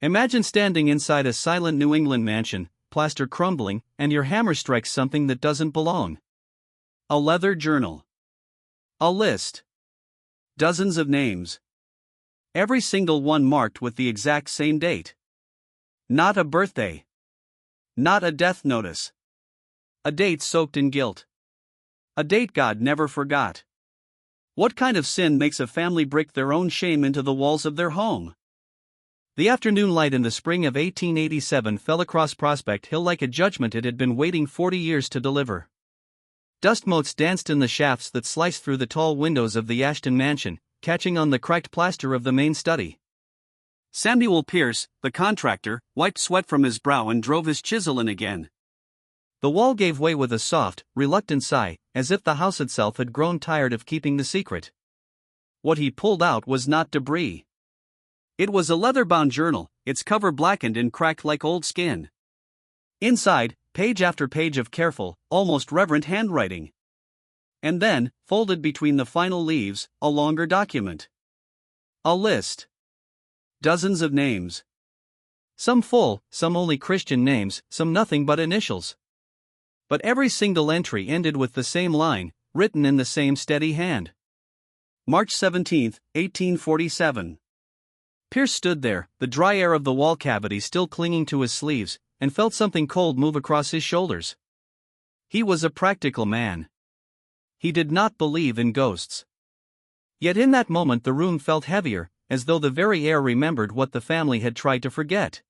Imagine standing inside a silent New England mansion, plaster crumbling, and your hammer strikes something that doesn't belong. A leather journal. A list. Dozens of names. Every single one marked with the exact same date. Not a birthday. Not a death notice. A date soaked in guilt. A date God never forgot. What kind of sin makes a family brick their own shame into the walls of their home? The afternoon light in the spring of 1887 fell across Prospect Hill like a judgment it had been waiting 40 years to deliver. Dust motes danced in the shafts that sliced through the tall windows of the Ashton mansion, catching on the cracked plaster of the main study. Samuel Pierce, the contractor, wiped sweat from his brow and drove his chisel in again. The wall gave way with a soft, reluctant sigh, as if the house itself had grown tired of keeping the secret. What he pulled out was not debris. It was a leather-bound journal, its cover blackened and cracked like old skin. Inside, page after page of careful, almost reverent handwriting. And then, folded between the final leaves, a longer document. A list. Dozens of names. Some full, some only Christian names, some nothing but initials. But every single entry ended with the same line, written in the same steady hand. March 17, 1847. Pierce stood there, the dry air of the wall cavity still clinging to his sleeves, and felt something cold move across his shoulders. He was a practical man. He did not believe in ghosts. Yet in that moment the room felt heavier, as though the very air remembered what the family had tried to forget.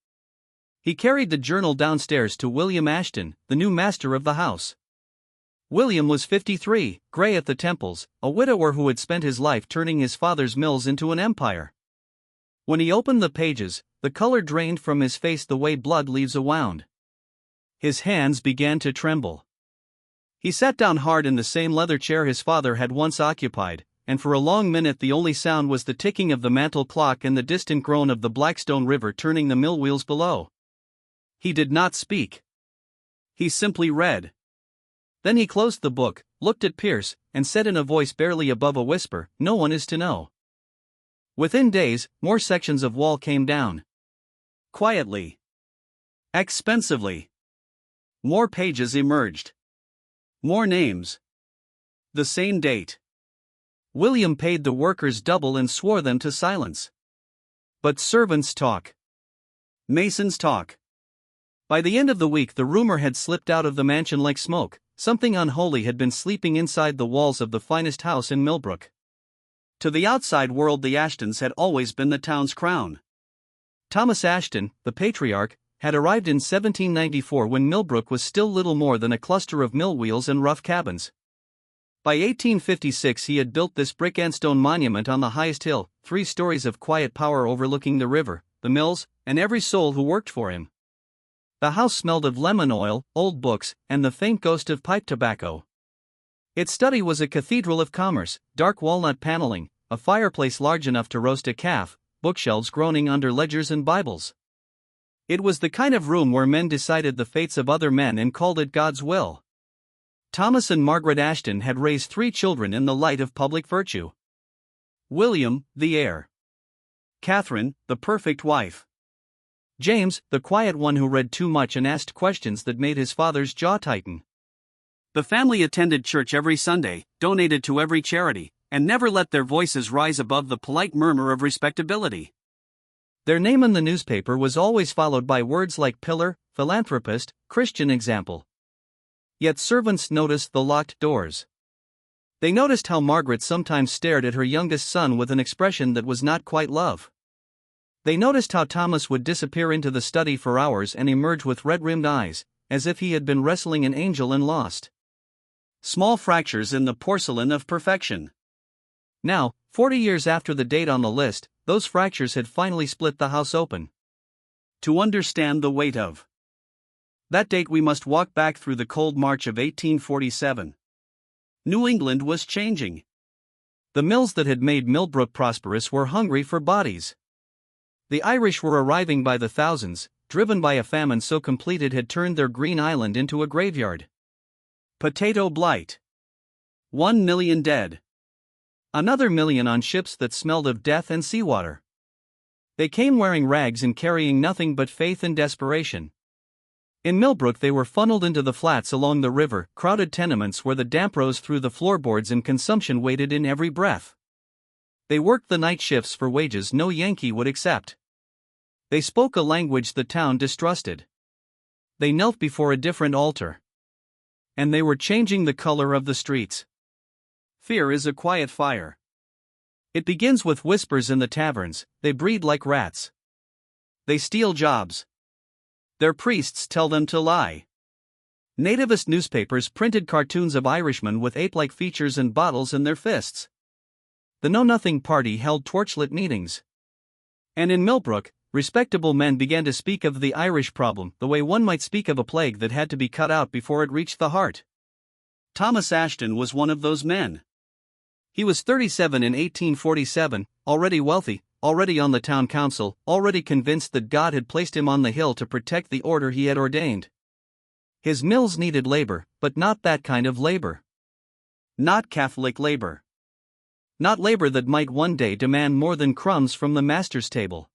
He carried the journal downstairs to William Ashton, the new master of the house. William was 53, gray at the temples, a widower who had spent his life turning his father's mills into an empire. When he opened the pages, the color drained from his face the way blood leaves a wound. His hands began to tremble. He sat down hard in the same leather chair his father had once occupied, and for a long minute the only sound was the ticking of the mantel clock and the distant groan of the Blackstone River turning the mill wheels below. He did not speak. He simply read. Then he closed the book, looked at Pierce, and said in a voice barely above a whisper, "No one is to know." Within days, more sections of wall came down. Quietly. Expensively. More pages emerged. More names. The same date. William paid the workers double and swore them to silence. But servants talk. Masons talk. By the end of the week the rumor had slipped out of the mansion like smoke. Something unholy had been sleeping inside the walls of the finest house in Milbrook. To the outside world the Ashtons had always been the town's crown. Thomas Ashton, the patriarch, had arrived in 1794 when Milbrook was still little more than a cluster of mill wheels and rough cabins. By 1856 he had built this brick and stone monument on the highest hill, 3 stories of quiet power overlooking the river, the mills, and every soul who worked for him. The house smelled of lemon oil, old books, and the faint ghost of pipe tobacco. Its study was a cathedral of commerce, dark walnut paneling, a fireplace large enough to roast a calf, bookshelves groaning under ledgers and Bibles. It was the kind of room where men decided the fates of other men and called it God's will. Thomas and Margaret Ashton had raised 3 children in the light of public virtue. William, the heir. Catherine, the perfect wife. James, the quiet one who read too much and asked questions that made his father's jaw tighten. The family attended church every Sunday, donated to every charity, and never let their voices rise above the polite murmur of respectability. Their name in the newspaper was always followed by words like pillar, philanthropist, Christian example. Yet servants noticed the locked doors. They noticed how Margaret sometimes stared at her youngest son with an expression that was not quite love. They noticed how Thomas would disappear into the study for hours and emerge with red-rimmed eyes, as if he had been wrestling an angel and lost. Small fractures in the porcelain of perfection. Now, 40 years after the date on the list, those fractures had finally split the house open. To understand the weight of that date we must walk back through the cold March of 1847. New England was changing. The mills that had made Milbrook prosperous were hungry for bodies. The Irish were arriving by the thousands, driven by a famine so complete it had turned their green island into a graveyard. Potato blight. 1 million dead. Another million on ships that smelled of death and seawater. They came wearing rags and carrying nothing but faith and desperation. In Milbrook they were funneled into the flats along the river, crowded tenements where the damp rose through the floorboards and consumption waited in every breath. They worked the night shifts for wages no Yankee would accept. They spoke a language the town distrusted. They knelt before a different altar. And they were changing the color of the streets. Fear is a quiet fire. It begins with whispers in the taverns. They breed like rats. They steal jobs. Their priests tell them to lie. Nativist newspapers printed cartoons of Irishmen with ape-like features and bottles in their fists. The Know-Nothing Party held torchlit meetings. And in Milbrook, respectable men began to speak of the Irish problem the way one might speak of a plague that had to be cut out before it reached the heart. Thomas Ashton was one of those men. He was 37 in 1847, already wealthy, already on the town council, already convinced that God had placed him on the hill to protect the order he had ordained. His mills needed labor, but not that kind of labor. Not Catholic labor. Not labor that might one day demand more than crumbs from the master's table.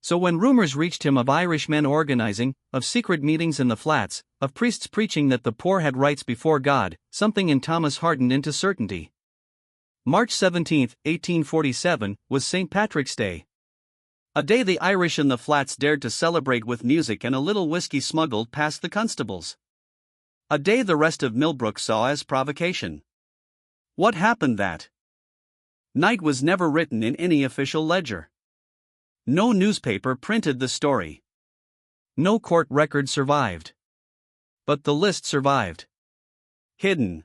So when rumors reached him of Irishmen organizing, of secret meetings in the flats, of priests preaching that the poor had rights before God, something in Thomas hardened into certainty. March 17, 1847, was St. Patrick's Day. A day the Irish in the flats dared to celebrate with music and a little whiskey smuggled past the constables. A day the rest of Milbrook saw as provocation. What happened that night was never written in any official ledger. No newspaper printed the story. No court record survived. But the list survived. Hidden.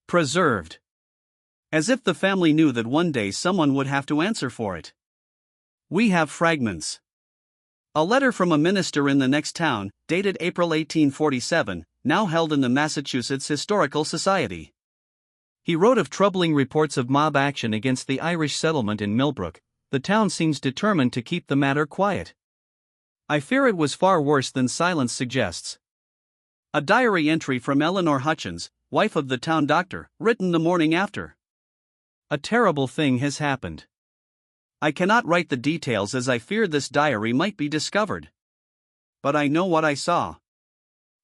Preserved. As if the family knew that one day someone would have to answer for it. We have fragments. A letter from a minister in the next town, dated April 1847, now held in the Massachusetts Historical Society. He wrote of troubling reports of mob action against the Irish settlement in Milbrook. The town seems determined to keep the matter quiet. I fear it was far worse than silence suggests. A diary entry from Eleanor Hutchins, wife of the town doctor, written the morning after. A terrible thing has happened. I cannot write the details as I fear this diary might be discovered. But I know what I saw.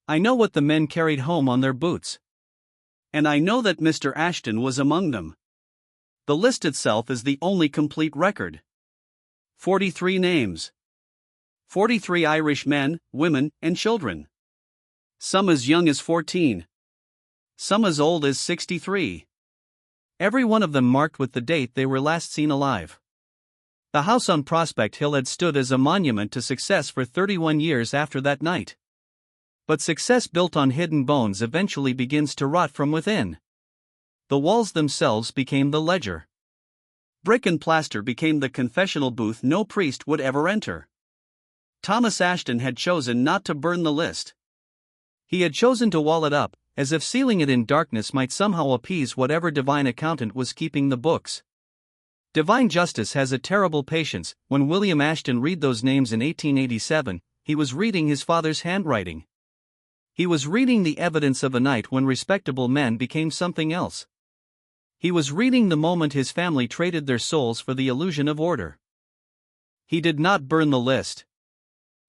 I know what the men carried home on their boots. And I know that Mr. Ashton was among them. The list itself is the only complete record. 43 names. 43 Irish men, women, and children. Some as young as 14. Some as old as 63. Every one of them marked with the date they were last seen alive. The house on Prospect Hill had stood as a monument to success for 31 years after that night. But success built on hidden bones eventually begins to rot from within. The walls themselves became the ledger. Brick and plaster became the confessional booth no priest would ever enter. Thomas Ashton had chosen not to burn the list. He had chosen to wall it up, as if sealing it in darkness might somehow appease whatever divine accountant was keeping the books. Divine justice has a terrible patience. When William Ashton read those names in 1887, he was reading his father's handwriting. He was reading the evidence of a night when respectable men became something else. He was reading the moment his family traded their souls for the illusion of order. He did not burn the list.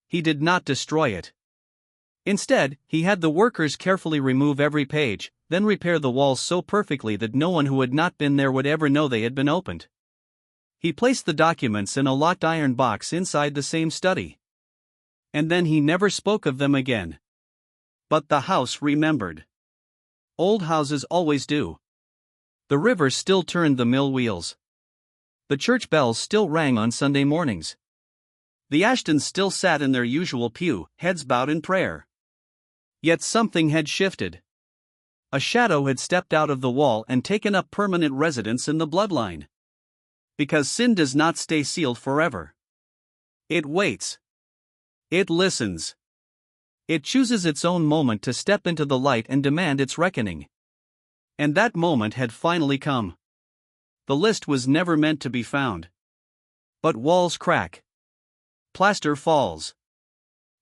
He did not destroy it. Instead, he had the workers carefully remove every page, then repair the walls so perfectly that no one who had not been there would ever know they had been opened. He placed the documents in a locked iron box inside the same study. And then he never spoke of them again. But the house remembered. Old houses always do. The river still turned the mill wheels. The church bells still rang on Sunday mornings. The Ashtons still sat in their usual pew, heads bowed in prayer. Yet something had shifted. A shadow had stepped out of the wall and taken up permanent residence in the bloodline. Because sin does not stay sealed forever. It waits. It listens. It chooses its own moment to step into the light and demand its reckoning. And that moment had finally come. The list was never meant to be found. But walls crack. Plaster falls.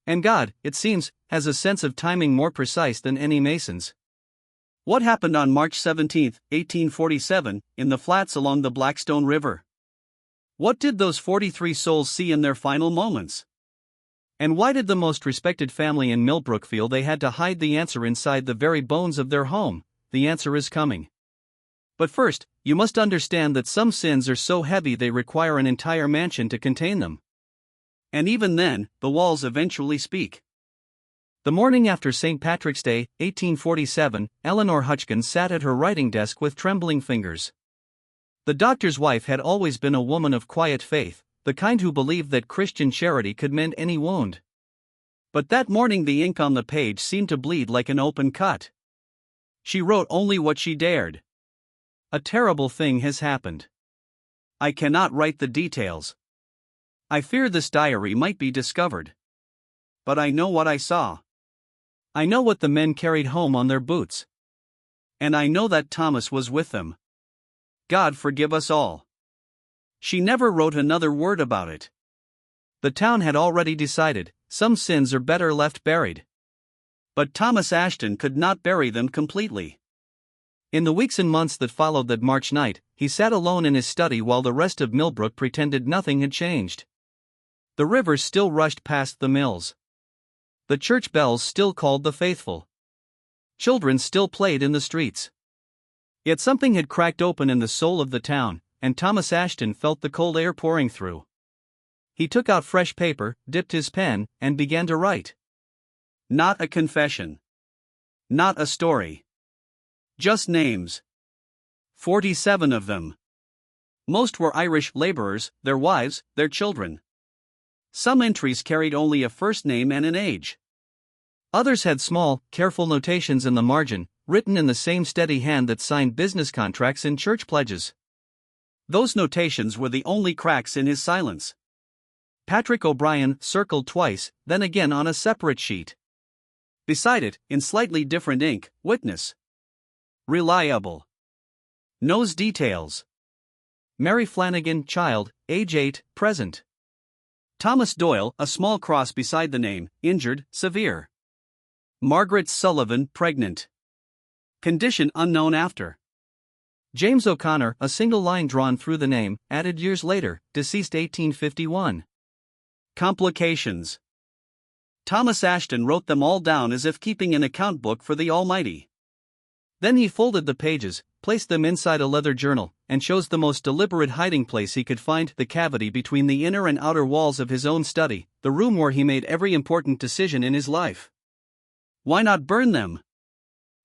And God, it seems, has a sense of timing more precise than any mason's. What happened on March 17, 1847, in the flats along the Blackstone River? What did those 43 souls see in their final moments? And why did the most respected family in Milbrook feel they had to hide the answer inside the very bones of their home? The answer is coming. But first, you must understand that some sins are so heavy they require an entire mansion to contain them. And even then, the walls eventually speak. The morning after St. Patrick's Day, 1847, Eleanor Hutchkin sat at her writing desk with trembling fingers. The doctor's wife had always been a woman of quiet faith, the kind who believed that Christian charity could mend any wound. But that morning the ink on the page seemed to bleed like an open cut. She wrote only what she dared. A terrible thing has happened. I cannot write the details. I fear this diary might be discovered. But I know what I saw. I know what the men carried home on their boots. And I know that Thomas was with them. God forgive us all. She never wrote another word about it. The town had already decided, some sins are better left buried. But Thomas Ashton could not bury them completely. In the weeks and months that followed that March night, he sat alone in his study while the rest of Milbrook pretended nothing had changed. The river still rushed past the mills. The church bells still called the faithful. Children still played in the streets. Yet something had cracked open in the soul of the town, and Thomas Ashton felt the cold air pouring through. He took out fresh paper, dipped his pen, and began to write. Not a confession. Not a story. Just names. 47 of them. Most were Irish laborers, their wives, their children. Some entries carried only a first name and an age. Others had small, careful notations in the margin, written in the same steady hand that signed business contracts and church pledges. Those notations were the only cracks in his silence. Patrick O'Brien circled twice, then again on a separate sheet. Beside it, in slightly different ink, witness. Reliable. Knows details. Mary Flanagan, child, age 8, present. Thomas Doyle, a small cross beside the name, injured, severe. Margaret Sullivan, pregnant. Condition unknown after. James O'Connor, a single line drawn through the name, added years later, deceased 1851. Complications. Thomas Ashton wrote them all down as if keeping an account book for the Almighty. Then he folded the pages, placed them inside a leather journal, and chose the most deliberate hiding place he could find, the cavity between the inner and outer walls of his own study, the room where he made every important decision in his life. Why not burn them?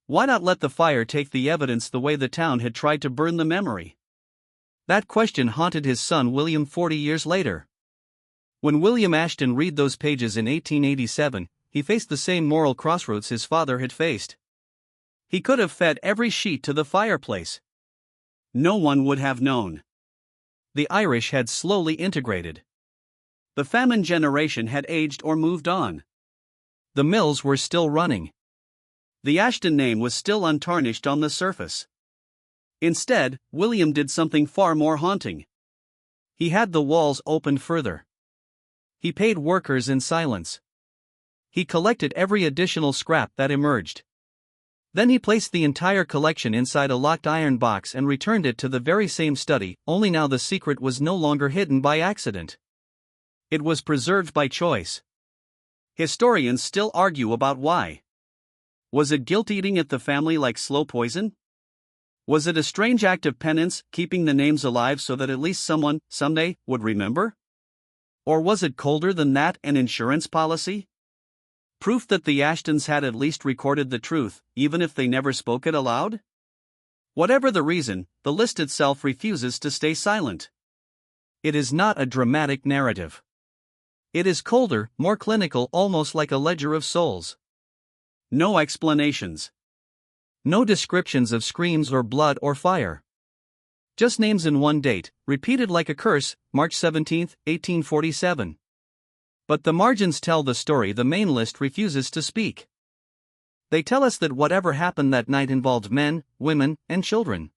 Why not let the fire take the evidence the way the town had tried to burn the memory? That question haunted his son William 40 years later. When William Ashton read those pages in 1887, he faced the same moral crossroads his father had faced. He could have fed every sheet to the fireplace. No one would have known. The Irish had slowly integrated. The famine generation had aged or moved on. The mills were still running. The Ashton name was still untarnished on the surface. Instead, William did something far more haunting. He had the walls opened further. He paid workers in silence. He collected every additional scrap that emerged. Then he placed the entire collection inside a locked iron box and returned it to the very same study, only now the secret was no longer hidden by accident. It was preserved by choice. Historians still argue about why. Was it guilt eating at the family like slow poison? Was it a strange act of penance, keeping the names alive so that at least someone, someday, would remember? Or was it colder than that, an insurance policy? Proof that the Ashtons had at least recorded the truth, even if they never spoke it aloud? Whatever the reason, the list itself refuses to stay silent. It is not a dramatic narrative. It is colder, more clinical, almost like a ledger of souls. No explanations. No descriptions of screams or blood or fire. Just names and one date, repeated like a curse, March 17, 1847. But the margins tell the story the main list refuses to speak. They tell us that whatever happened that night involved men, women, and children.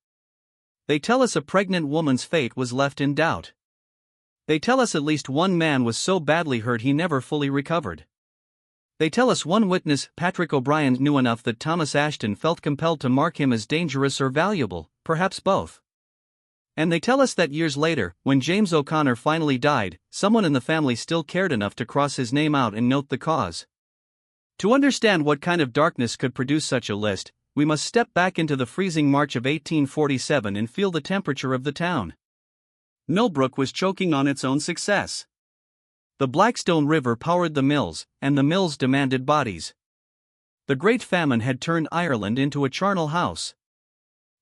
They tell us a pregnant woman's fate was left in doubt. They tell us at least one man was so badly hurt he never fully recovered. They tell us one witness, Patrick O'Brien, knew enough that Thomas Ashton felt compelled to mark him as dangerous or valuable, perhaps both. And they tell us that years later, when James O'Connor finally died, someone in the family still cared enough to cross his name out and note the cause. To understand what kind of darkness could produce such a list, we must step back into the freezing March of 1847 and feel the temperature of the town. Milbrook was choking on its own success. The Blackstone River powered the mills, and the mills demanded bodies. The Great Famine had turned Ireland into a charnel house.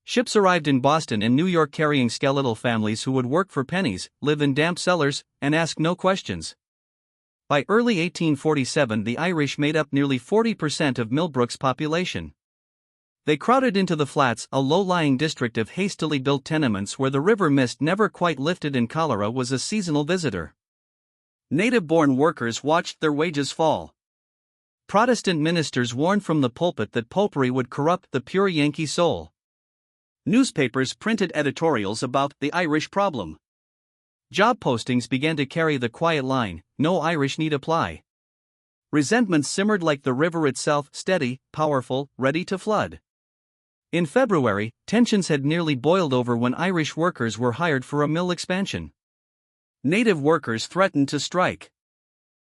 Ships arrived in Boston and New York carrying skeletal families who would work for pennies, live in damp cellars, and ask no questions. By early 1847, the Irish made up nearly 40% of Milbrook's population. They crowded into the flats, a low-lying district of hastily built tenements where the river mist never quite lifted and cholera was a seasonal visitor. Native-born workers watched their wages fall. Protestant ministers warned from the pulpit that popery would corrupt the pure Yankee soul. Newspapers printed editorials about the Irish problem. Job postings began to carry the quiet line, "No Irish need apply." Resentment simmered like the river itself, steady, powerful, ready to flood. In February, tensions had nearly boiled over when Irish workers were hired for a mill expansion. Native workers threatened to strike.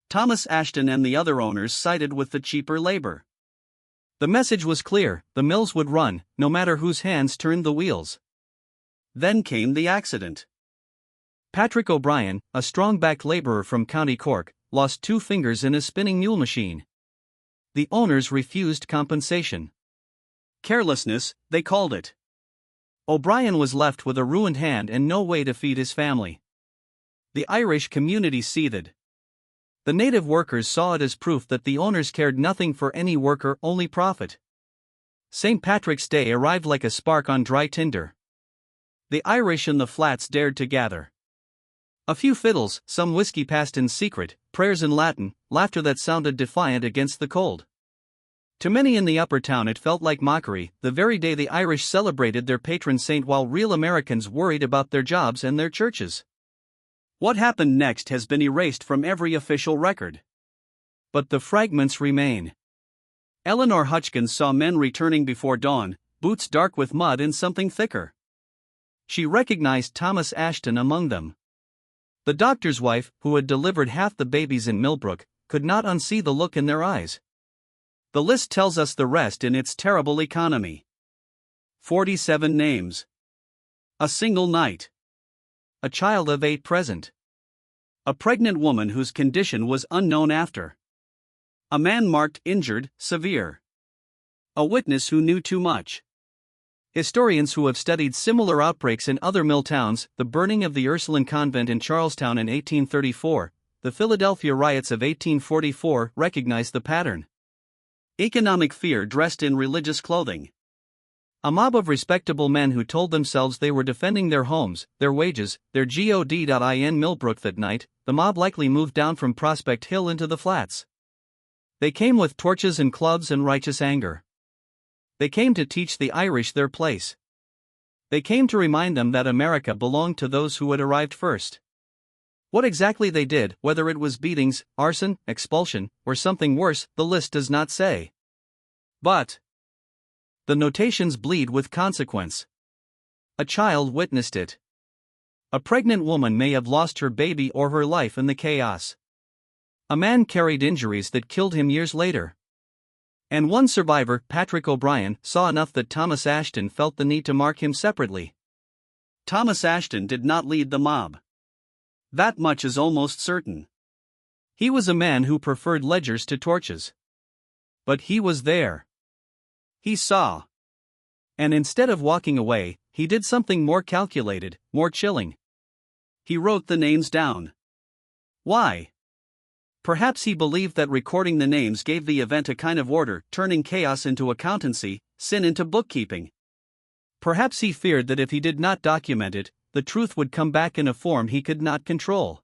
Thomas Ashton and the other owners sided with the cheaper labor. The message was clear: the mills would run, no matter whose hands turned the wheels. Then came the accident. Patrick O'Brien, a strong-backed laborer from County Cork, lost 2 fingers in a spinning mule machine. The owners refused compensation. Carelessness, they called it. O'Brien was left with a ruined hand and no way to feed his family. The Irish community seethed. The native workers saw it as proof that the owners cared nothing for any worker, only profit. St. Patrick's Day arrived like a spark on dry tinder. The Irish in the flats dared to gather. A few fiddles, some whiskey passed in secret, prayers in Latin, laughter that sounded defiant against the cold. To many in the upper town it felt like mockery, the very day the Irish celebrated their patron saint while real Americans worried about their jobs and their churches. What happened next has been erased from every official record. But the fragments remain. Eleanor Hutchkins saw men returning before dawn, boots dark with mud and something thicker. She recognized Thomas Ashton among them. The doctor's wife, who had delivered half the babies in Milbrook, could not unsee the look in their eyes. The list tells us the rest in its terrible economy. 47 names. A single night. A child of 8 present. A pregnant woman whose condition was unknown after. A man marked injured, severe. A witness who knew too much. Historians who have studied similar outbreaks in other mill towns, the burning of the Ursuline convent in Charlestown in 1834, the Philadelphia riots of 1844, recognize the pattern. Economic fear dressed in religious clothing. A mob of respectable men who told themselves they were defending their homes, their wages, their God.in Milbrook that night. The mob likely moved down from Prospect Hill into the flats. They came with torches and clubs and righteous anger. They came to teach the Irish their place. They came to remind them that America belonged to those who had arrived first. What exactly they did, whether it was beatings, arson, expulsion, or something worse, the list does not say. But the notations bleed with consequence. A child witnessed it. A pregnant woman may have lost her baby or her life in the chaos. A man carried injuries that killed him years later. And one survivor, Patrick O'Brien, saw enough that Thomas Ashton felt the need to mark him separately. Thomas Ashton did not lead the mob. That much is almost certain. He was a man who preferred ledgers to torches. But he was there. He saw. And instead of walking away, he did something more calculated, more chilling. He wrote the names down. Why? Perhaps he believed that recording the names gave the event a kind of order, turning chaos into accountancy, sin into bookkeeping. Perhaps he feared that if he did not document it, the truth would come back in a form he could not control.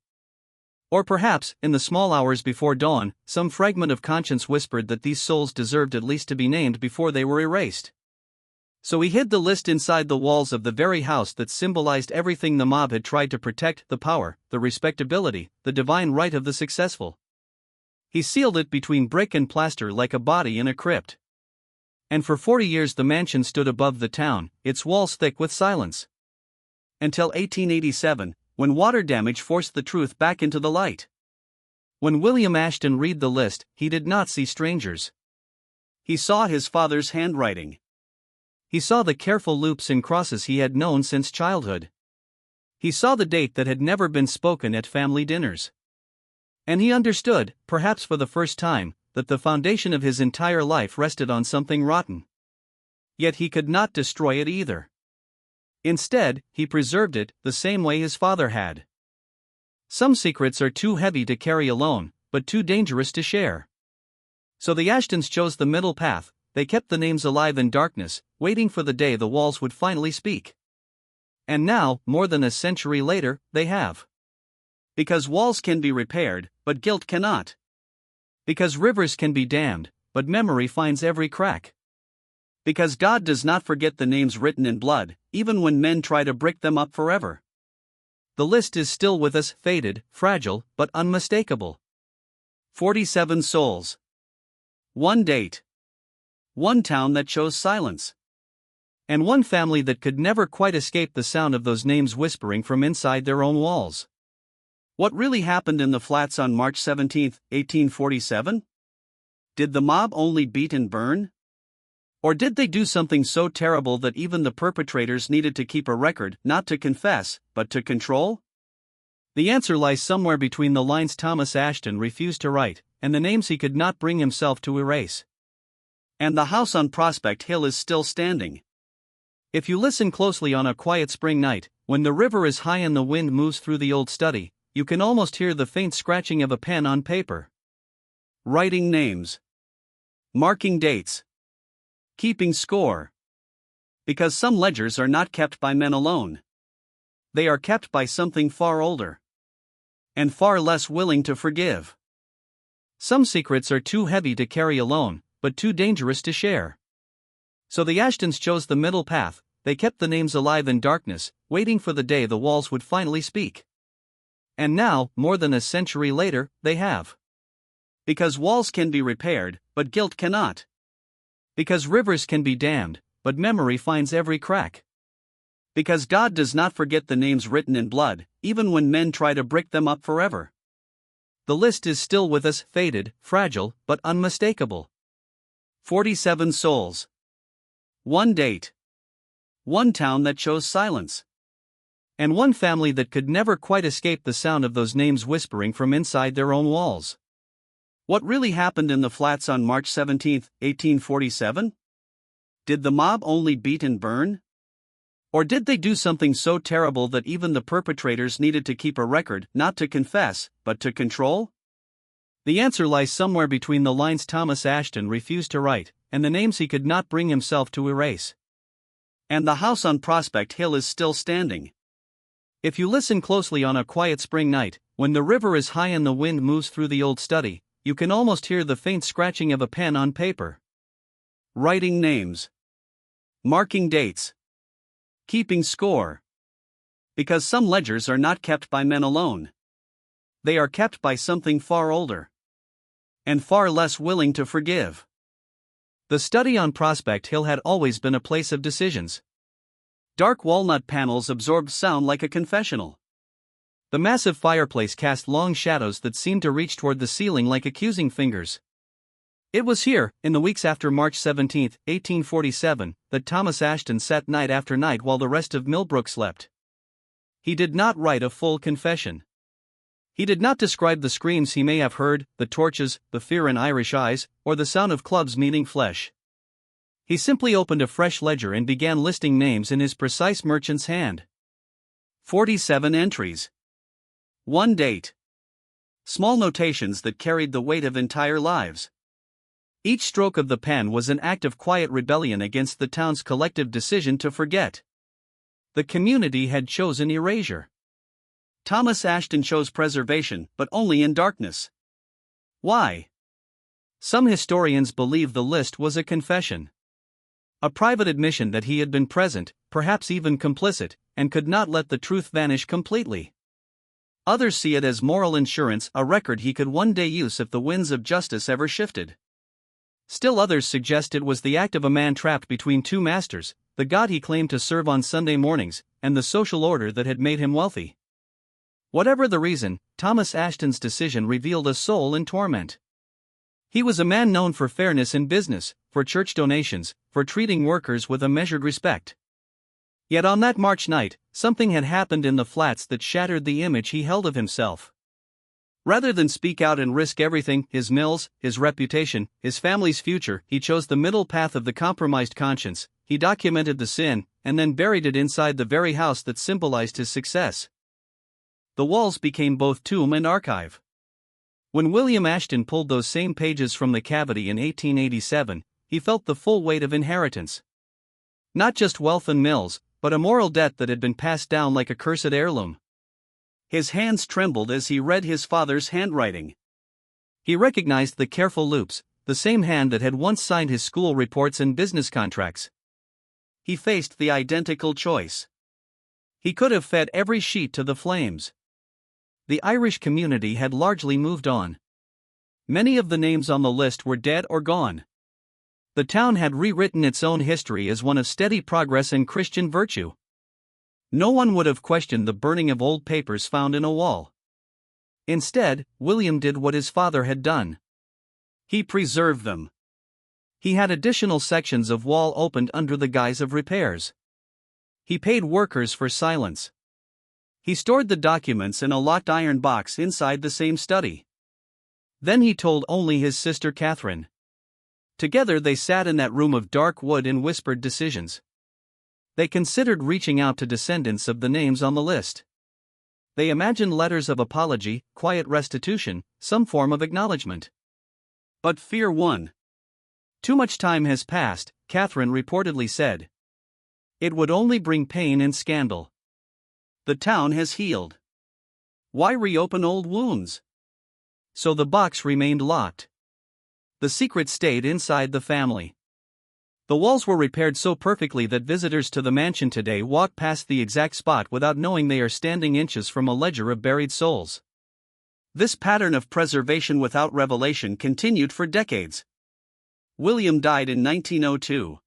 Or perhaps, in the small hours before dawn, some fragment of conscience whispered that these souls deserved at least to be named before they were erased. So he hid the list inside the walls of the very house that symbolized everything the mob had tried to protect: the power, the respectability, the divine right of the successful. He sealed it between brick and plaster like a body in a crypt. And for 40 years the mansion stood above the town, its walls thick with silence. Until 1887, when water damage forced the truth back into the light. When William Ashton read the list, he did not see strangers. He saw his father's handwriting. He saw the careful loops and crosses he had known since childhood. He saw the date that had never been spoken at family dinners. And he understood, perhaps for the first time, that the foundation of his entire life rested on something rotten. Yet he could not destroy it either. Instead, he preserved it, the same way his father had. Some secrets are too heavy to carry alone, but too dangerous to share. So the Ashtons chose the middle path. They kept the names alive in darkness, waiting for the day the walls would finally speak. And now, more than a century later, they have. Because walls can be repaired, but guilt cannot. Because rivers can be dammed, but memory finds every crack. Because God does not forget the names written in blood, even when men try to brick them up forever. The list is still with us, faded, fragile, but unmistakable. 47 souls. One date. One town that chose silence. And one family that could never quite escape the sound of those names whispering from inside their own walls. What really happened in the flats on March 17, 1847? Did the mob only beat and burn? Or did they do something so terrible that even the perpetrators needed to keep a record, not to confess, but to control? The answer lies somewhere between the lines Thomas Ashton refused to write, and the names he could not bring himself to erase. And the house on Prospect Hill is still standing. If you listen closely on a quiet spring night, when the river is high and the wind moves through the old study, you can almost hear the faint scratching of a pen on paper. Writing names. Marking dates. Keeping score. Because some ledgers are not kept by men alone. They are kept by something far older. And far less willing to forgive. Some secrets are too heavy to carry alone, but too dangerous to share. So the Ashtons chose the middle path. They kept the names alive in darkness, waiting for the day the walls would finally speak. And now, more than a century later, they have. Because walls can be repaired, but guilt cannot. Because rivers can be dammed, but memory finds every crack. Because God does not forget the names written in blood, even when men try to brick them up forever. The list is still with us, faded, fragile, but unmistakable. 47 souls. One date. One town that chose silence. And one family that could never quite escape the sound of those names whispering from inside their own walls. What really happened in the flats on March 17, 1847? Did the mob only beat and burn? Or did they do something so terrible that even the perpetrators needed to keep a record, not to confess, but to control? The answer lies somewhere between the lines Thomas Ashton refused to write, and the names he could not bring himself to erase. And the house on Prospect Hill is still standing. If you listen closely on a quiet spring night, when the river is high and the wind moves through the old study, you can almost hear the faint scratching of a pen on paper. Writing names. Marking dates. Keeping score. Because some ledgers are not kept by men alone. They are kept by something far older. And far less willing to forgive. The study on Prospect Hill had always been a place of decisions. Dark walnut panels absorbed sound like a confessional. The massive fireplace cast long shadows that seemed to reach toward the ceiling like accusing fingers. It was here, in the weeks after March 17, 1847, that Thomas Ashton sat night after night while the rest of Milbrook slept. He did not write a full confession. He did not describe the screams he may have heard, the torches, the fear in Irish eyes, or the sound of clubs meeting flesh. He simply opened a fresh ledger and began listing names in his precise merchant's hand. 47 entries. One date. Small notations that carried the weight of entire lives. Each stroke of the pen was an act of quiet rebellion against the town's collective decision to forget. The community had chosen erasure. Thomas Ashton chose preservation, but only in darkness. Why? Some historians believe the list was a confession. A private admission that he had been present, perhaps even complicit, and could not let the truth vanish completely. Others see it as moral insurance, a record he could one day use if the winds of justice ever shifted. Still others suggest it was the act of a man trapped between two masters, the God he claimed to serve on Sunday mornings, and the social order that had made him wealthy. Whatever the reason, Thomas Ashton's decision revealed a soul in torment. He was a man known for fairness in business, for church donations, for treating workers with a measured respect. Yet on that March night, something had happened in the flats that shattered the image he held of himself. Rather than speak out and risk everything, his mills, his reputation, his family's future, he chose the middle path of the compromised conscience. He documented the sin, and then buried it inside the very house that symbolized his success. The walls became both tomb and archive. When William Ashton pulled those same pages from the cavity in 1887, he felt the full weight of inheritance. Not just wealth and mills, but a moral debt that had been passed down like a cursed heirloom. His hands trembled as he read his father's handwriting. He recognized the careful loops, the same hand that had once signed his school reports and business contracts. He faced the identical choice. He could have fed every sheet to the flames. The Irish community had largely moved on. Many of the names on the list were dead or gone. The town had rewritten its own history as one of steady progress and Christian virtue. No one would have questioned the burning of old papers found in a wall. Instead, William did what his father had done. He preserved them. He had additional sections of wall opened under the guise of repairs. He paid workers for silence. He stored the documents in a locked iron box inside the same study. Then he told only his sister Catherine. Together they sat in that room of dark wood and whispered decisions. They considered reaching out to descendants of the names on the list. They imagined letters of apology, quiet restitution, some form of acknowledgement. But fear won. Too much time has passed, Catherine reportedly said. It would only bring pain and scandal. The town has healed. Why reopen old wounds? So the box remained locked. The secret stayed inside the family. The walls were repaired so perfectly that visitors to the mansion today walk past the exact spot without knowing they are standing inches from a ledger of buried souls. This pattern of preservation without revelation continued for decades. William died in 1902.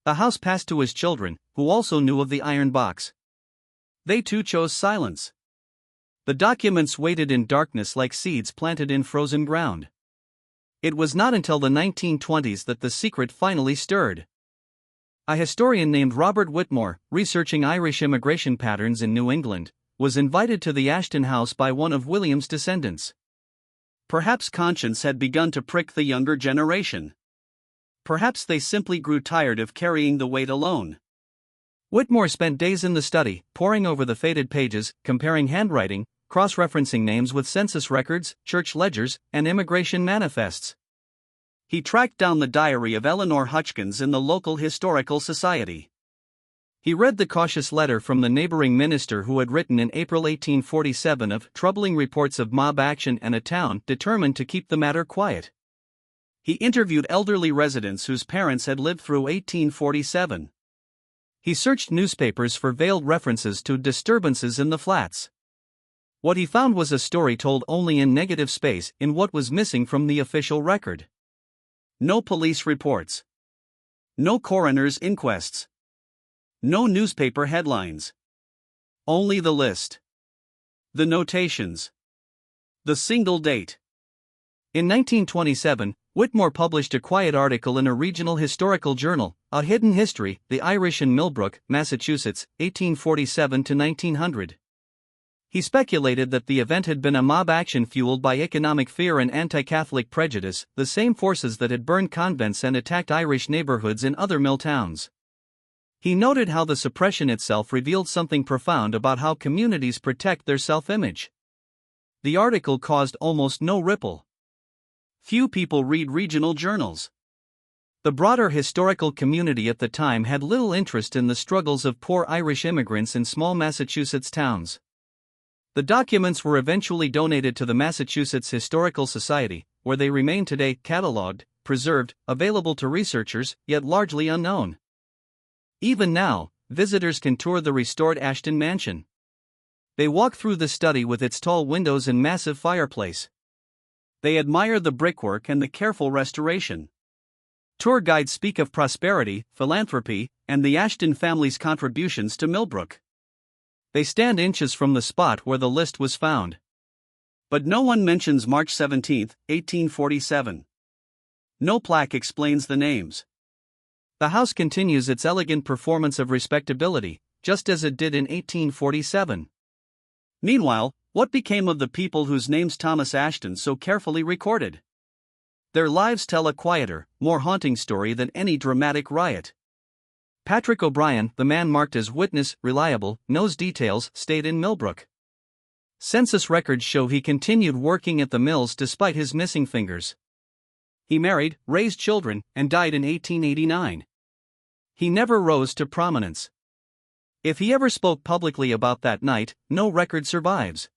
The house passed to his children, who also knew of the iron box. They too chose silence. The documents waited in darkness like seeds planted in frozen ground. It was not until the 1920s that the secret finally stirred. A historian named Robert Whitmore, researching Irish immigration patterns in New England, was invited to the Ashton house by one of William's descendants. Perhaps conscience had begun to prick the younger generation. Perhaps they simply grew tired of carrying the weight alone. Whitmore spent days in the study, poring over the faded pages, comparing handwriting, cross-referencing names with census records, church ledgers, and immigration manifests. He tracked down the diary of Eleanor Hutchkins in the local historical society. He read the cautious letter from the neighboring minister who had written in April 1847 of troubling reports of mob action and a town determined to keep the matter quiet. He interviewed elderly residents whose parents had lived through 1847. He searched newspapers for veiled references to disturbances in the flats. What he found was a story told only in negative space in what was missing from the official record. No police reports. No coroner's inquests. No newspaper headlines. Only the list. The notations. The single date. In 1927, Whitmore published a quiet article in a regional historical journal, A Hidden History, The Irish in Milbrook, Massachusetts, 1847 to 1900. He speculated that the event had been a mob action fueled by economic fear and anti-Catholic prejudice, the same forces that had burned convents and attacked Irish neighborhoods in other mill towns. He noted how the suppression itself revealed something profound about how communities protect their self-image. The article caused almost no ripple. Few people read regional journals. The broader historical community at the time had little interest in the struggles of poor Irish immigrants in small Massachusetts towns. The documents were eventually donated to the Massachusetts Historical Society, where they remain today, catalogued, preserved, available to researchers, yet largely unknown. Even now, visitors can tour the restored Ashton mansion. They walk through the study with its tall windows and massive fireplace. They admire the brickwork and the careful restoration. Tour guides speak of prosperity, philanthropy, and the Ashton family's contributions to Milbrook. They stand inches from the spot where the list was found. But no one mentions March 17, 1847. No plaque explains the names. The house continues its elegant performance of respectability, just as it did in 1847. Meanwhile, what became of the people whose names Thomas Ashton so carefully recorded? Their lives tell a quieter, more haunting story than any dramatic riot. Patrick O'Brien, the man marked as witness, reliable, knows details, stayed in Milbrook. Census records show he continued working at the mills despite his missing fingers. He married, raised children, and died in 1889. He never rose to prominence. If he ever spoke publicly about that night, no record survives.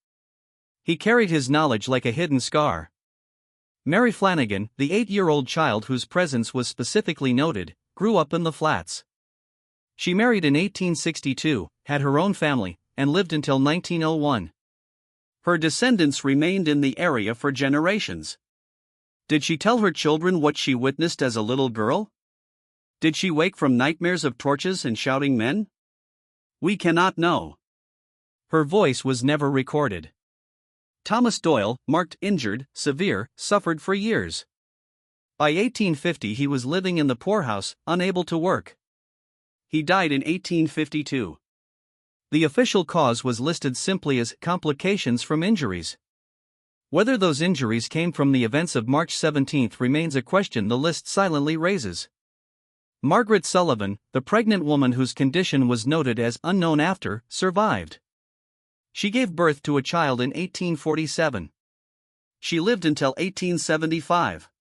He carried his knowledge like a hidden scar. Mary Flanagan, the 8-year-old child whose presence was specifically noted, grew up in the flats. She married in 1862, had her own family, and lived until 1901. Her descendants remained in the area for generations. Did she tell her children what she witnessed as a little girl? Did she wake from nightmares of torches and shouting men? We cannot know. Her voice was never recorded. Thomas Doyle, marked injured, severe, suffered for years. By 1850 he was living in the poorhouse, unable to work. He died in 1852. The official cause was listed simply as complications from injuries. Whether those injuries came from the events of March 17 remains a question the list silently raises. Margaret Sullivan, the pregnant woman whose condition was noted as unknown after, survived. She gave birth to a child in 1847. She lived until 1875.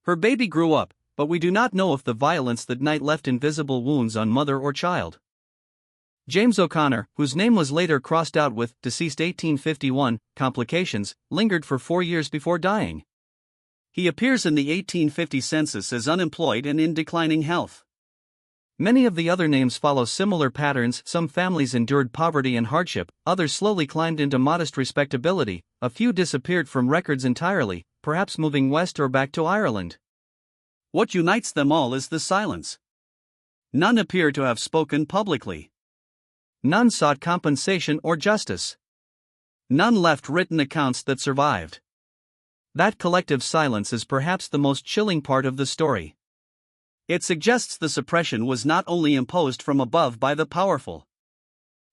Her baby grew up, but we do not know if the violence that night left invisible wounds on mother or child. James O'Connor, whose name was later crossed out with deceased 1851 complications, lingered for 4 years before dying. He appears in the 1850 census as unemployed and in declining health. Many of the other names follow similar patterns. Some families endured poverty and hardship, others slowly climbed into modest respectability, a few disappeared from records entirely, perhaps moving west or back to Ireland. What unites them all is the silence. None appear to have spoken publicly. None sought compensation or justice. None left written accounts that survived. That collective silence is perhaps the most chilling part of the story. It suggests the suppression was not only imposed from above by the powerful.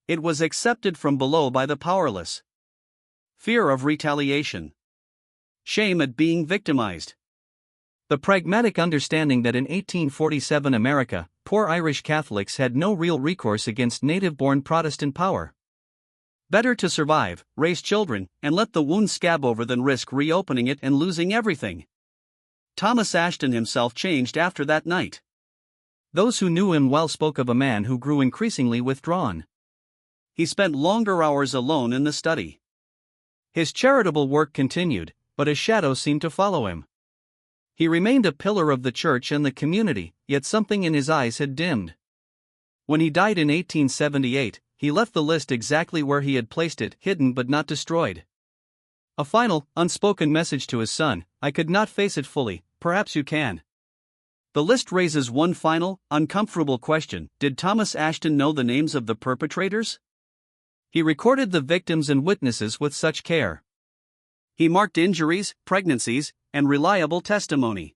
It was accepted from below by the powerless. Fear of retaliation. Shame at being victimized. The pragmatic understanding that in 1847 America, poor Irish Catholics had no real recourse against native-born Protestant power. Better to survive, raise children, and let the wound scab over than risk reopening it and losing everything. Thomas Ashton himself changed after that night. Those who knew him well spoke of a man who grew increasingly withdrawn. He spent longer hours alone in the study. His charitable work continued, but a shadow seemed to follow him. He remained a pillar of the church and the community, yet something in his eyes had dimmed. When he died in 1878, he left the list exactly where he had placed it, hidden but not destroyed. A final, unspoken message to his son: I could not face it fully, perhaps you can. The list raises one final, uncomfortable question: did Thomas Ashton know the names of the perpetrators? He recorded the victims and witnesses with such care. He marked injuries, pregnancies, and reliable testimony.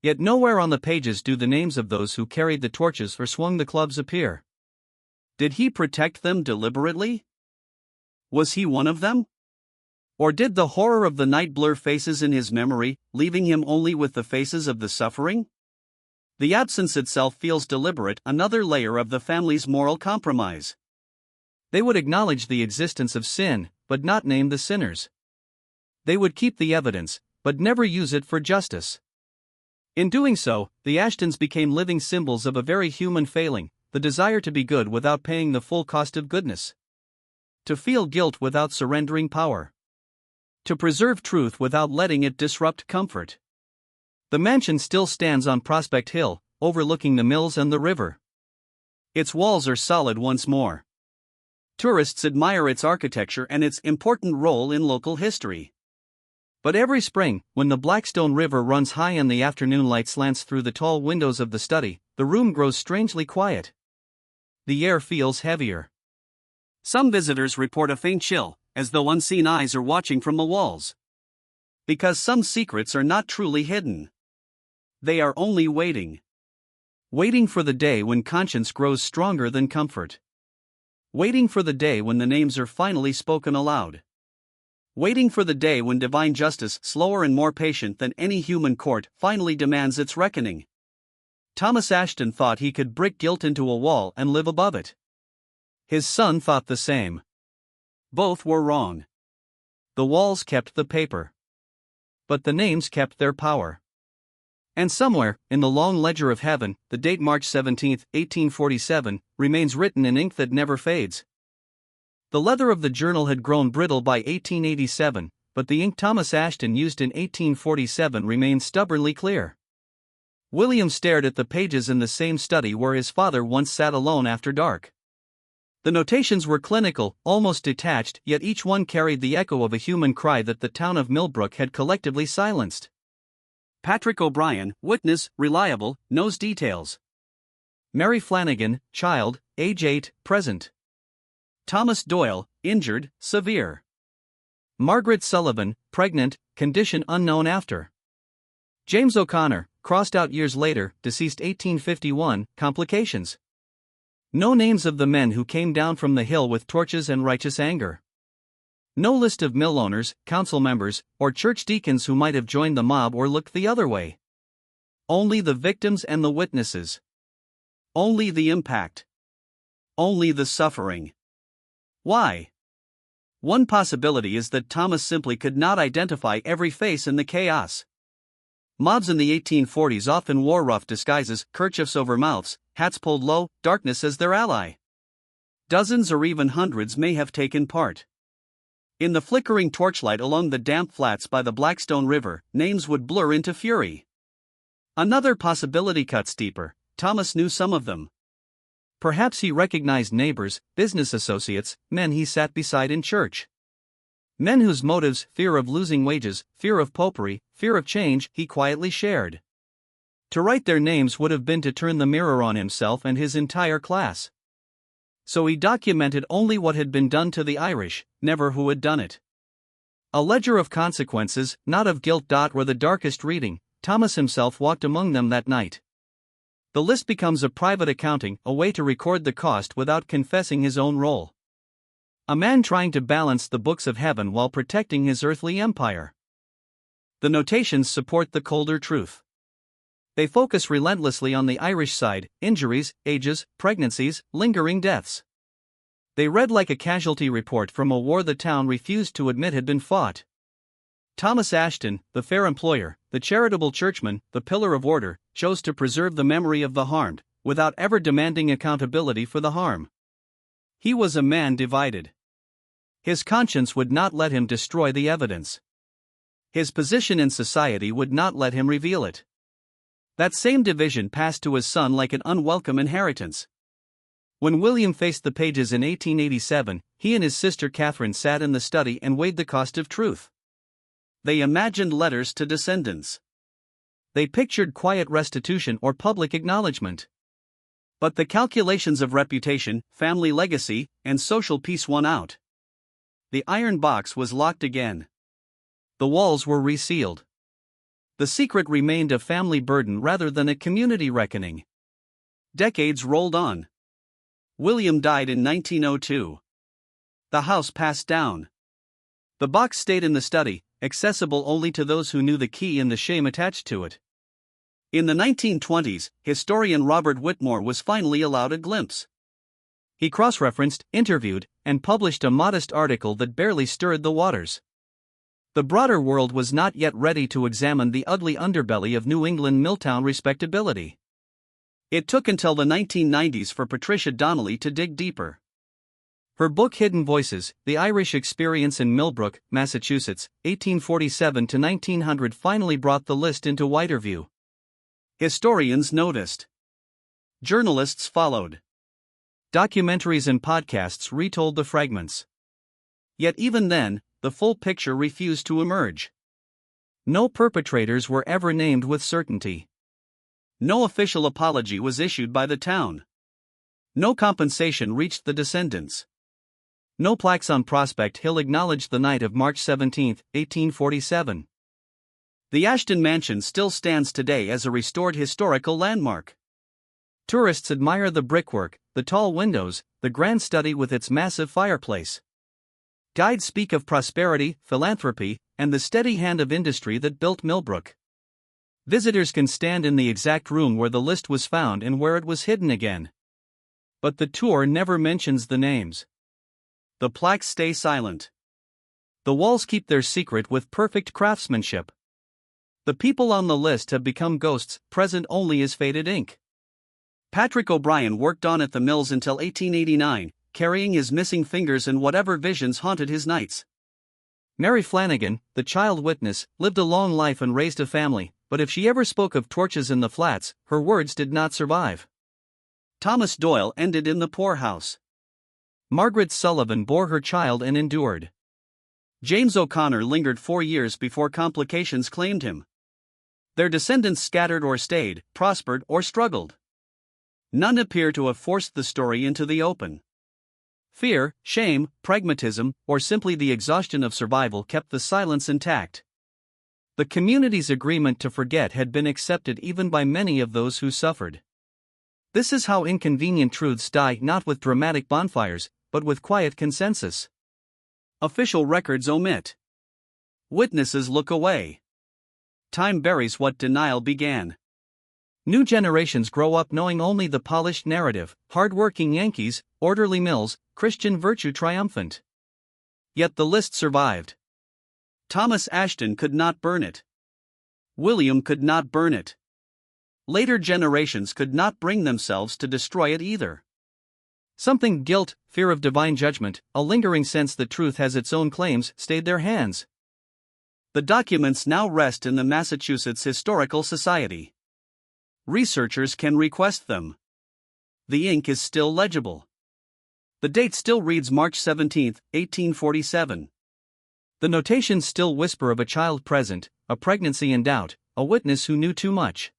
Yet nowhere on the pages do the names of those who carried the torches or swung the clubs appear. Did he protect them deliberately? Was he one of them? Or did the horror of the night blur faces in his memory, leaving him only with the faces of the suffering? The absence itself feels deliberate, another layer of the family's moral compromise. They would acknowledge the existence of sin, but not name the sinners. They would keep the evidence, but never use it for justice. In doing so, the Ashtons became living symbols of a very human failing: the desire to be good without paying the full cost of goodness. To feel guilt without surrendering power. To preserve truth without letting it disrupt comfort. The mansion still stands on Prospect Hill, overlooking the mills and the river. Its walls are solid once more. Tourists admire its architecture and its important role in local history. But every spring, when the Blackstone River runs high and the afternoon light slants through the tall windows of the study, the room grows strangely quiet. The air feels heavier. Some visitors report a faint chill, as though unseen eyes are watching from the walls. Because some secrets are not truly hidden. They are only waiting. Waiting for the day when conscience grows stronger than comfort. Waiting for the day when the names are finally spoken aloud. Waiting for the day when divine justice, slower and more patient than any human court, finally demands its reckoning. Thomas Ashton thought he could brick guilt into a wall and live above it. His son thought the same. Both were wrong. The walls kept the paper. But the names kept their power. And somewhere, in the long ledger of heaven, the date March 17, 1847, remains written in ink that never fades. The leather of the journal had grown brittle by 1887, but the ink Thomas Ashton used in 1847 remained stubbornly clear. William stared at the pages in the same study where his father once sat alone after dark. The notations were clinical, almost detached, yet each one carried the echo of a human cry that the town of Milbrook had collectively silenced. Patrick O'Brien, witness, reliable, knows details. Mary Flanagan, child, age 8, present. Thomas Doyle, injured, severe. Margaret Sullivan, pregnant, condition unknown after. James O'Connor, crossed out years later, deceased 1851, complications. No names of the men who came down from the hill with torches and righteous anger. No list of mill owners, council members, or church deacons who might have joined the mob or looked the other way. Only the victims and the witnesses. Only the impact. Only the suffering. Why? One possibility is that Thomas simply could not identify every face in the chaos. Mobs in the 1840s often wore rough disguises, kerchiefs over mouths, hats pulled low, darkness as their ally. Dozens or even hundreds may have taken part. In the flickering torchlight along the damp flats by the Blackstone River, names would blur into fury. Another possibility cuts deeper. Thomas knew some of them. Perhaps he recognized neighbors, business associates, men he sat beside in church. Men whose motives, fear of losing wages, fear of popery, fear of change, he quietly shared. To write their names would have been to turn the mirror on himself and his entire class. So he documented only what had been done to the Irish, never who had done it. A ledger of consequences, not of guilt. Or the darkest reading, Thomas himself walked among them that night. The list becomes a private accounting, a way to record the cost without confessing his own role. A man trying to balance the books of heaven while protecting his earthly empire. The notations support the colder truth. They focus relentlessly on the Irish side: injuries, ages, pregnancies, lingering deaths. They read like a casualty report from a war the town refused to admit had been fought. Thomas Ashton, the fair employer, the charitable churchman, the pillar of order, chose to preserve the memory of the harmed, without ever demanding accountability for the harm. He was a man divided. His conscience would not let him destroy the evidence. His position in society would not let him reveal it. That same division passed to his son like an unwelcome inheritance. When William faced the pages in 1887, he and his sister Catherine sat in the study and weighed the cost of truth. They imagined letters to descendants. They pictured quiet restitution or public acknowledgement. But the calculations of reputation, family legacy, and social peace won out. The iron box was locked again. The walls were resealed. The secret remained a family burden rather than a community reckoning. Decades rolled on. William died in 1902. The house passed down. The box stayed in the study, accessible only to those who knew the key and the shame attached to it. In the 1920s, historian Robert Whitmore was finally allowed a glimpse. He cross-referenced, interviewed, and published a modest article that barely stirred the waters. The broader world was not yet ready to examine the ugly underbelly of New England Milltown respectability. It took until the 1990s for Patricia Donnelly to dig deeper. Her book Hidden Voices, The Irish Experience in Milbrook, Massachusetts, 1847 to 1900 finally brought the list into wider view. Historians noticed. Journalists followed. Documentaries and podcasts retold the fragments. Yet even then, the full picture refused to emerge. No perpetrators were ever named with certainty. No official apology was issued by the town. No compensation reached the descendants. No plaques on Prospect Hill acknowledged the night of March 17, 1847. The Ashton mansion still stands today as a restored historical landmark. Tourists admire the brickwork, the tall windows, the grand study with its massive fireplace. Guides speak of prosperity, philanthropy, and the steady hand of industry that built Milbrook. Visitors can stand in the exact room where the list was found and where it was hidden again. But the tour never mentions the names. The plaques stay silent. The walls keep their secret with perfect craftsmanship. The people on the list have become ghosts, present only as faded ink. Patrick O'Brien worked on at the mills until 1889, carrying his missing fingers and whatever visions haunted his nights. Mary Flanagan, the child witness, lived a long life and raised a family, but if she ever spoke of torches in the flats, her words did not survive. Thomas Doyle ended in the poorhouse. Margaret Sullivan bore her child and endured. James O'Connor lingered 4 years before complications claimed him. Their descendants scattered or stayed, prospered or struggled. None appear to have forced the story into the open. Fear, shame, pragmatism, or simply the exhaustion of survival kept the silence intact. The community's agreement to forget had been accepted even by many of those who suffered. This is how inconvenient truths die, not with dramatic bonfires, but with quiet consensus. Official records omit. Witnesses look away. Time buries what denial began. New generations grow up knowing only the polished narrative, hard-working Yankees, orderly mills, Christian virtue triumphant. Yet the list survived. Thomas Ashton could not burn it. William could not burn it. Later generations could not bring themselves to destroy it either. Something guilt, fear of divine judgment, a lingering sense that truth has its own claims, stayed their hands. The documents now rest in the Massachusetts Historical Society. Researchers can request them. The ink is still legible. The date still reads March 17, 1847. The notations still whisper of a child present, a pregnancy in doubt, a witness who knew too much.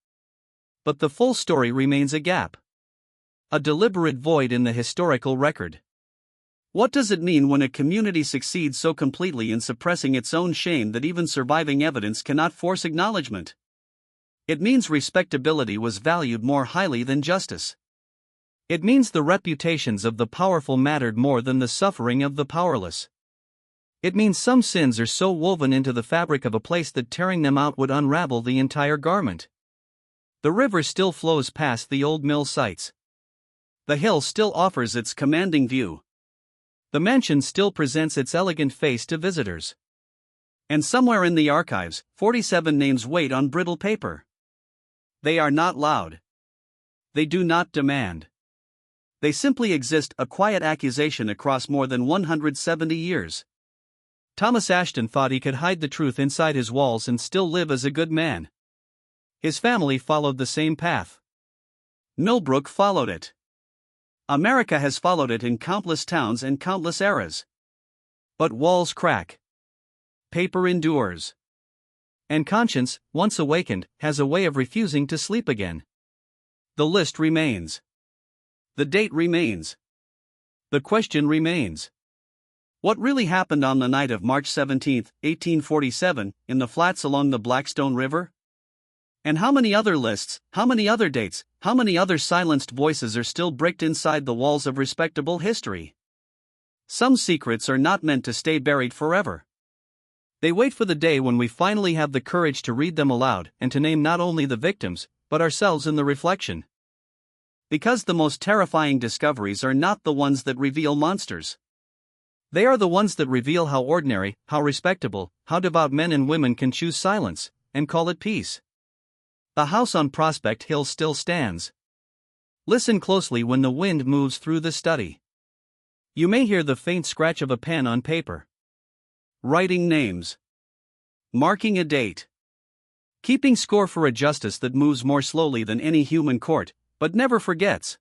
But the full story remains a gap. A deliberate void in the historical record. What does it mean when a community succeeds so completely in suppressing its own shame that even surviving evidence cannot force acknowledgement? It means respectability was valued more highly than justice. It means the reputations of the powerful mattered more than the suffering of the powerless. It means some sins are so woven into the fabric of a place that tearing them out would unravel the entire garment. The river still flows past the old mill sites. The hill still offers its commanding view. The mansion still presents its elegant face to visitors. And somewhere in the archives, 47 names wait on brittle paper. They are not loud. They do not demand. They simply exist, a quiet accusation across more than 170 years. Thomas Ashton thought he could hide the truth inside his walls and still live as a good man. His family followed the same path. Milbrook followed it. America has followed it in countless towns and countless eras. But walls crack. Paper endures. And conscience, once awakened, has a way of refusing to sleep again. The list remains. The date remains. The question remains. What really happened on the night of March 17, 1847, in the flats along the Blackstone River? And how many other lists, how many other dates, how many other silenced voices are still bricked inside the walls of respectable history? Some secrets are not meant to stay buried forever. They wait for the day when we finally have the courage to read them aloud and to name not only the victims, but ourselves in the reflection. Because the most terrifying discoveries are not the ones that reveal monsters. They are the ones that reveal how ordinary, how respectable, how devout men and women can choose silence, and call it peace. The house on Prospect Hill still stands. Listen closely when the wind moves through the study. You may hear the faint scratch of a pen on paper. Writing names. Marking a date. Keeping score for a justice that moves more slowly than any human court, but never forgets.